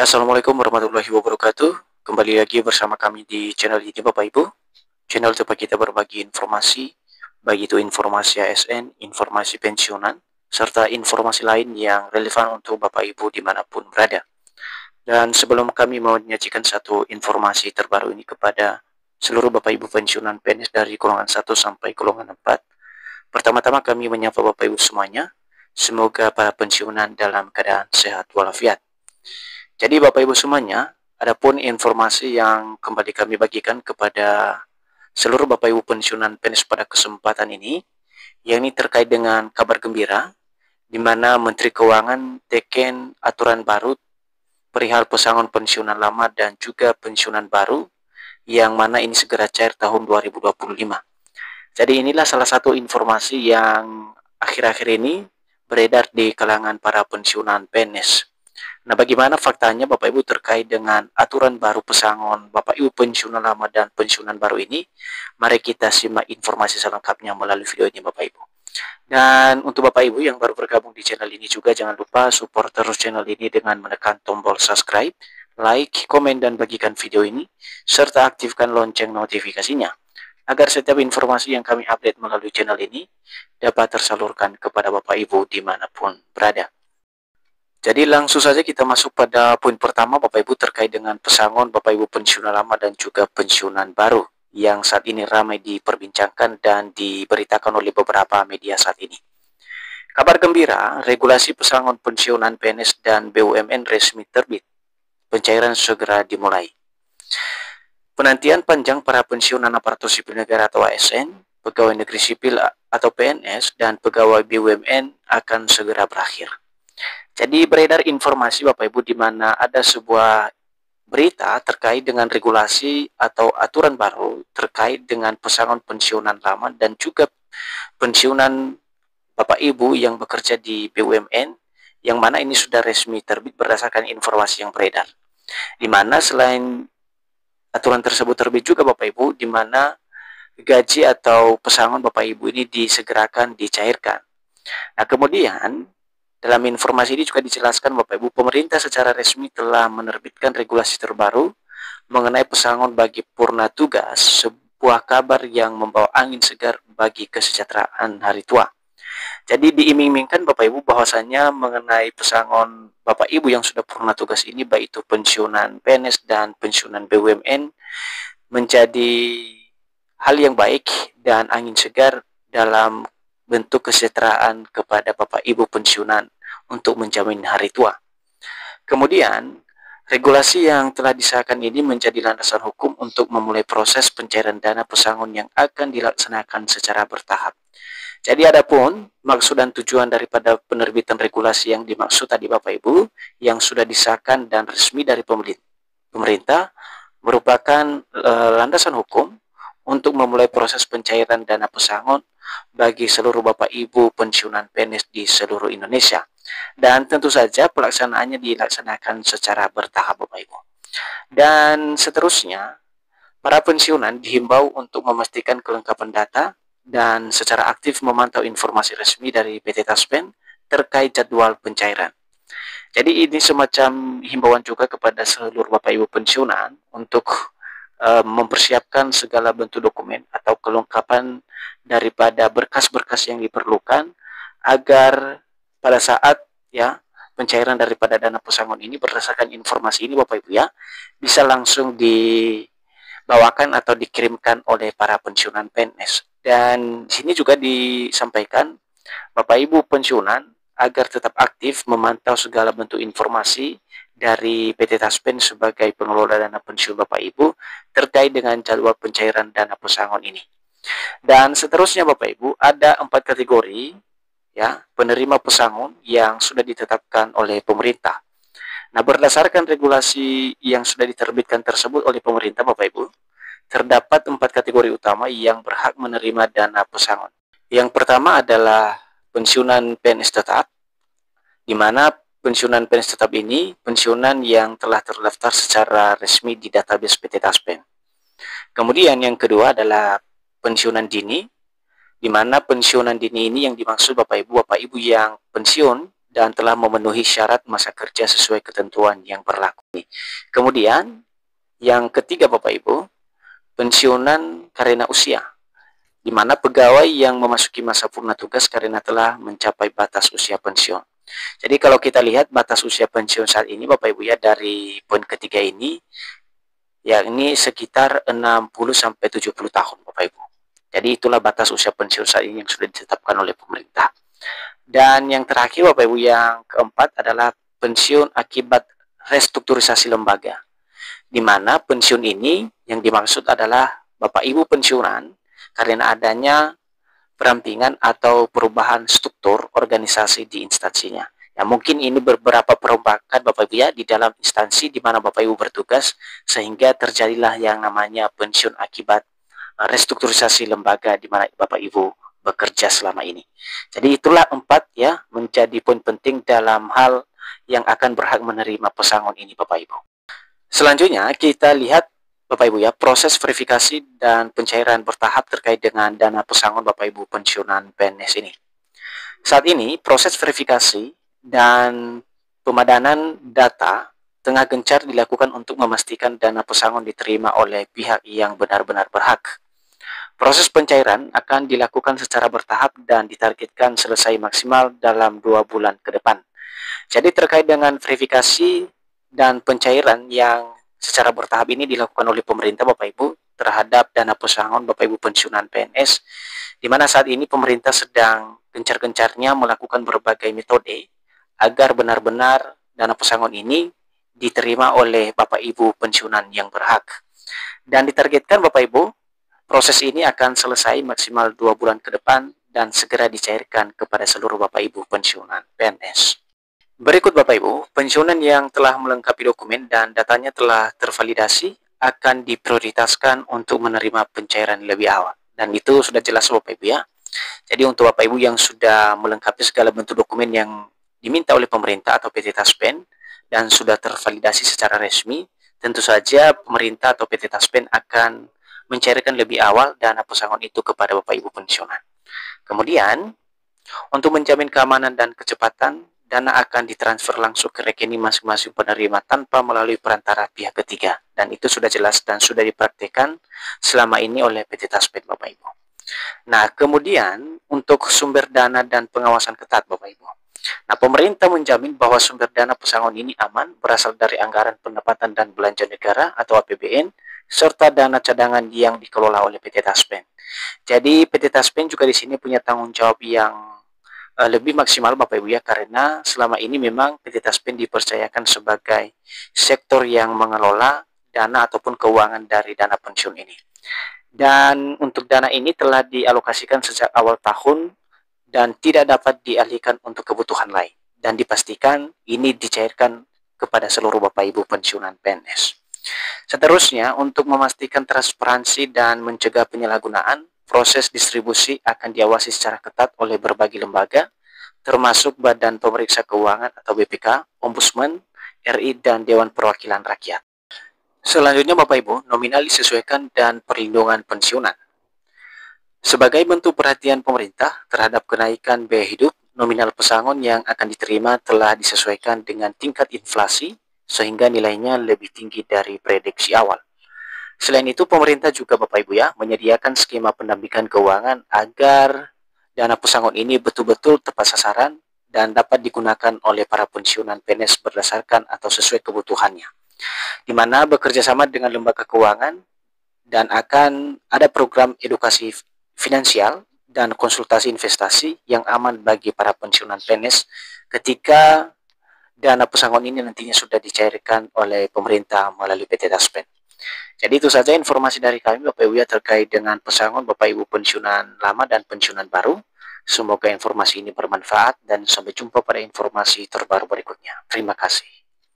Assalamualaikum warahmatullahi wabarakatuh. Kembali lagi bersama kami di channel ini Bapak Ibu. Channel tempat kita berbagi informasi, baik itu informasi ASN, informasi pensiunan, serta informasi lain yang relevan untuk Bapak Ibu dimanapun berada. Dan sebelum kami mau menyajikan satu informasi terbaru ini kepada seluruh Bapak Ibu pensiunan PNS dari golongan 1 sampai golongan 4, pertama-tama kami menyapa Bapak Ibu semuanya. Semoga para pensiunan dalam keadaan sehat walafiat. Jadi Bapak Ibu semuanya, adapun informasi yang kembali kami bagikan kepada seluruh Bapak Ibu pensiunan PNS pada kesempatan ini, yakni terkait dengan kabar gembira, di mana Menteri Keuangan teken aturan baru perihal pesangon pensiunan lama dan juga pensiunan baru, yang mana ini segera cair tahun 2025. Jadi inilah salah satu informasi yang akhir-akhir ini beredar di kalangan para pensiunan PNS. Nah, bagaimana faktanya Bapak Ibu terkait dengan aturan baru pesangon Bapak Ibu pensiunan lama dan pensiunan baru ini? Mari kita simak informasi selengkapnya melalui video ini Bapak Ibu. Dan untuk Bapak Ibu yang baru bergabung di channel ini juga jangan lupa support terus channel ini dengan menekan tombol subscribe, like, komen, dan bagikan video ini, serta aktifkan lonceng notifikasinya, agar setiap informasi yang kami update melalui channel ini dapat tersalurkan kepada Bapak Ibu dimanapun berada. Jadi langsung saja kita masuk pada poin pertama Bapak Ibu terkait dengan pesangon Bapak Ibu pensiunan lama dan juga pensiunan baru yang saat ini ramai diperbincangkan dan diberitakan oleh beberapa media saat ini. Kabar gembira, regulasi pesangon pensiunan PNS dan BUMN resmi terbit. Pencairan segera dimulai. Penantian panjang para pensiunan aparatur sipil negara atau ASN, pegawai negeri sipil atau PNS, dan pegawai BUMN akan segera berakhir. Jadi beredar informasi Bapak Ibu di mana ada sebuah berita terkait dengan regulasi atau aturan baru terkait dengan pesangon pensiunan lama dan juga pensiunan Bapak Ibu yang bekerja di BUMN, yang mana ini sudah resmi terbit berdasarkan informasi yang beredar. Di mana selain aturan tersebut terbit juga Bapak Ibu, di mana gaji atau pesangon Bapak Ibu ini disegerakan dicairkan. Nah, kemudian dalam informasi ini juga dijelaskan Bapak Ibu, pemerintah secara resmi telah menerbitkan regulasi terbaru mengenai pesangon bagi purna tugas, sebuah kabar yang membawa angin segar bagi kesejahteraan hari tua. Jadi diiming-imingkan Bapak Ibu bahwasannya mengenai pesangon Bapak Ibu yang sudah purna tugas ini, baik itu pensiunan PNS dan pensiunan BUMN, menjadi hal yang baik dan angin segar dalam bentuk kesejahteraan kepada Bapak Ibu pensiunan untuk menjamin hari tua. Kemudian, regulasi yang telah disahkan ini menjadi landasan hukum untuk memulai proses pencairan dana pesangon yang akan dilaksanakan secara bertahap. Jadi adapun maksud dan tujuan daripada penerbitan regulasi yang dimaksud tadi Bapak Ibu, yang sudah disahkan dan resmi dari pemerintah, merupakan landasan hukum untuk memulai proses pencairan dana pesangon bagi seluruh Bapak Ibu pensiunan PNS di seluruh Indonesia. Dan tentu saja pelaksanaannya dilaksanakan secara bertahap Bapak Ibu. Dan seterusnya, para pensiunan dihimbau untuk memastikan kelengkapan data dan secara aktif memantau informasi resmi dari PT Taspen terkait jadwal pencairan. Jadi ini semacam himbauan juga kepada seluruh Bapak Ibu pensiunan untuk mempersiapkan segala bentuk dokumen atau kelengkapan daripada berkas-berkas yang diperlukan agar pada saat pencairan daripada dana pesangon ini berdasarkan informasi ini Bapak Ibu bisa langsung dibawakan atau dikirimkan oleh para pensiunan PNS. Dan di sini juga disampaikan Bapak Ibu pensiunan agar tetap aktif memantau segala bentuk informasi dari PT Taspen sebagai pengelola dana pensiun Bapak Ibu terkait dengan jadwal pencairan dana pesangon ini. Dan seterusnya Bapak Ibu, ada 4 kategori penerima pesangon yang sudah ditetapkan oleh pemerintah. Nah, berdasarkan regulasi yang sudah diterbitkan tersebut oleh pemerintah Bapak Ibu, terdapat 4 kategori utama yang berhak menerima dana pesangon. Yang pertama adalah pensiunan PNS tetap, di mana pensiunan PNS tetap ini pensiunan yang telah terdaftar secara resmi di database PT Taspen. Kemudian yang kedua adalah pensiunan dini, di mana pensiunan dini ini yang dimaksud Bapak Ibu yang pensiun dan telah memenuhi syarat masa kerja sesuai ketentuan yang berlaku. Kemudian, yang ketiga Bapak Ibu, pensiunan karena usia, di mana pegawai yang memasuki masa purna tugas karena telah mencapai batas usia pensiun. Jadi kalau kita lihat batas usia pensiun saat ini Bapak Ibu ya, dari poin ketiga ini, yakni sekitar 60-70 tahun Bapak Ibu. Jadi itulah batas usia pensiun saat ini yang sudah ditetapkan oleh pemerintah. Dan yang terakhir Bapak Ibu, yang keempat adalah pensiun akibat restrukturisasi lembaga, di mana pensiun ini yang dimaksud adalah Bapak Ibu pensiunan karena adanya perampingan atau perubahan struktur organisasi di instansinya. Ya, mungkin ini beberapa perombakan Bapak Ibu ya di dalam instansi di mana Bapak Ibu bertugas, sehingga terjadilah yang namanya pensiun akibat restrukturisasi lembaga di mana Bapak Ibu bekerja selama ini. Jadi itulah 4 ya menjadi poin penting dalam hal yang akan berhak menerima pesangon ini Bapak Ibu. Selanjutnya kita lihat Bapak Ibu ya, proses verifikasi dan pencairan bertahap terkait dengan dana pesangon Bapak Ibu pensiunan PNS ini. Saat ini proses verifikasi dan pemadanan data tengah gencar dilakukan untuk memastikan dana pesangon diterima oleh pihak yang benar-benar berhak. Proses pencairan akan dilakukan secara bertahap dan ditargetkan selesai maksimal dalam 2 bulan ke depan. Jadi terkait dengan verifikasi dan pencairan yang secara bertahap ini dilakukan oleh pemerintah Bapak Ibu terhadap dana pesangon Bapak Ibu pensiunan PNS, di mana saat ini pemerintah sedang gencar-gencarnya melakukan berbagai metode agar benar-benar dana pesangon ini diterima oleh Bapak Ibu pensiunan yang berhak. Dan ditargetkan Bapak Ibu, proses ini akan selesai maksimal 2 bulan ke depan dan segera dicairkan kepada seluruh Bapak Ibu pensiunan PNS. Berikut Bapak Ibu, pensiunan yang telah melengkapi dokumen dan datanya telah tervalidasi akan diprioritaskan untuk menerima pencairan lebih awal. Dan itu sudah jelas Bapak Ibu ya. Jadi untuk Bapak Ibu yang sudah melengkapi segala bentuk dokumen yang diminta oleh pemerintah atau PT Taspen dan sudah tervalidasi secara resmi, tentu saja pemerintah atau PT Taspen akan mencairkan lebih awal dana pesangon itu kepada Bapak Ibu pensiunan. Kemudian, untuk menjamin keamanan dan kecepatan, dana akan ditransfer langsung ke rekening masing-masing penerima tanpa melalui perantara pihak ketiga. Dan itu sudah jelas dan sudah dipraktikkan selama ini oleh PT Taspen Bapak Ibu. Nah, kemudian untuk sumber dana dan pengawasan ketat Bapak Ibu. Nah, pemerintah menjamin bahwa sumber dana pesangon ini aman, berasal dari anggaran pendapatan dan belanja negara atau APBN, serta dana cadangan yang dikelola oleh PT Taspen. Jadi PT Taspen juga di sini punya tanggung jawab yang lebih maksimal Bapak Ibu ya, karena selama ini memang PT Taspen dipercayakan sebagai sektor yang mengelola dana ataupun keuangan dari dana pensiun ini. Dan untuk dana ini telah dialokasikan sejak awal tahun dan tidak dapat dialihkan untuk kebutuhan lain. Dan dipastikan ini dicairkan kepada seluruh Bapak Ibu pensiunan PNS. Seterusnya, untuk memastikan transparansi dan mencegah penyalahgunaan, proses distribusi akan diawasi secara ketat oleh berbagai lembaga, termasuk Badan Pemeriksa Keuangan atau BPK, Ombudsman RI, dan Dewan Perwakilan Rakyat. Selanjutnya Bapak Ibu, nominal disesuaikan dan perlindungan pensiunan. Sebagai bentuk perhatian pemerintah terhadap kenaikan biaya hidup, nominal pesangon yang akan diterima telah disesuaikan dengan tingkat inflasi, sehingga nilainya lebih tinggi dari prediksi awal. Selain itu, pemerintah juga Bapak Ibu ya menyediakan skema pendampingan keuangan agar dana pesangon ini betul-betul tepat sasaran dan dapat digunakan oleh para pensiunan PNS berdasarkan atau sesuai kebutuhannya. Di mana bekerja sama dengan lembaga keuangan dan akan ada program edukasi finansial dan konsultasi investasi yang aman bagi para pensiunan PNS ketika dana pesangon ini nantinya sudah dicairkan oleh pemerintah melalui PT Taspen. Jadi itu saja informasi dari kami Bapak Ibu ya terkait dengan pesangon Bapak Ibu pensiunan lama dan pensiunan baru. Semoga informasi ini bermanfaat dan sampai jumpa pada informasi terbaru berikutnya. Terima kasih.